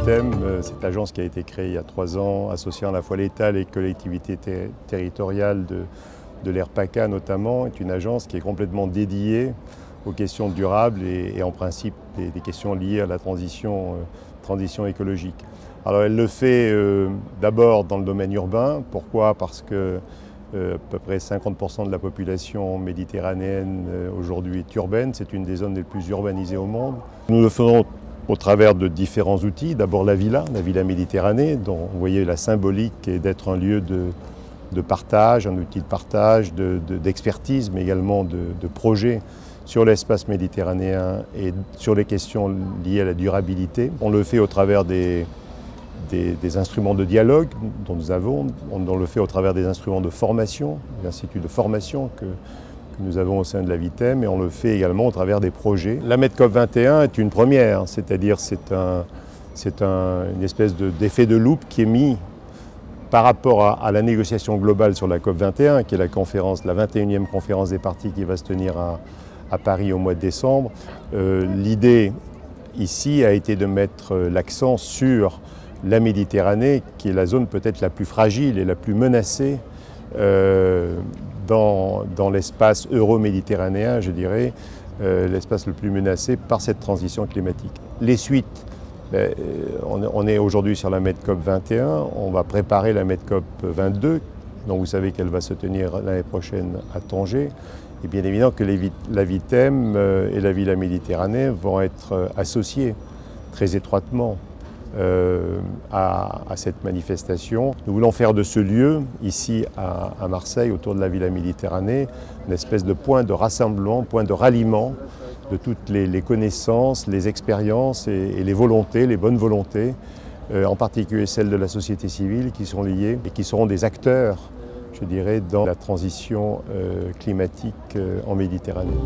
VITEM, cette agence qui a été créée il y a 3 ans, associant à la fois l'État et les collectivités territoriales de l'ère PACA notamment, est une agence qui est complètement dédiée aux questions durables et en principe des questions liées à la transition écologique. Alors elle le fait d'abord dans le domaine urbain. Pourquoi? Parce que à peu près 50% de la population méditerranéenne aujourd'hui est urbaine. C'est une des zones les plus urbanisées au monde. Nous le faisons au travers de différents outils. D'abord la Villa Méditerranée, dont vous voyez la symbolique est d'être un lieu de partage, un outil de partage, d'expertise, mais également de projet sur l'espace méditerranéen et sur les questions liées à la durabilité. On le fait au travers des instruments de dialogue dont nous avons, on le fait au travers des instruments de formation, des instituts de formation que nous avons au sein de la VITEM, et on le fait également au travers des projets. La MEDCOP 21 est une première, c'est-à-dire une espèce d'effet de loupe qui est mis par rapport à la négociation globale sur la COP 21, qui est la 21e conférence des parties qui va se tenir à Paris au mois de décembre. L'idée ici a été de mettre l'accent sur la Méditerranée, qui est la zone peut-être la plus fragile et la plus menacée dans l'espace euro-méditerranéen, je dirais, l'espace le plus menacé par cette transition climatique. Les suites, on est aujourd'hui sur la MEDCOP 21, on va préparer la MEDCOP 22, dont vous savez qu'elle va se tenir l'année prochaine à Tanger. Et bien évidemment que la VITEM et la Villa Méditerranée vont être associées très étroitement à cette manifestation. Nous voulons faire de ce lieu, ici à Marseille, autour de la Villa Méditerranée, une espèce de point de rassemblement, point de ralliement de toutes les connaissances, les expériences et les volontés, les bonnes volontés, en particulier celles de la société civile qui sont liées et qui seront des acteurs, je dirais, dans la transition climatique en Méditerranée.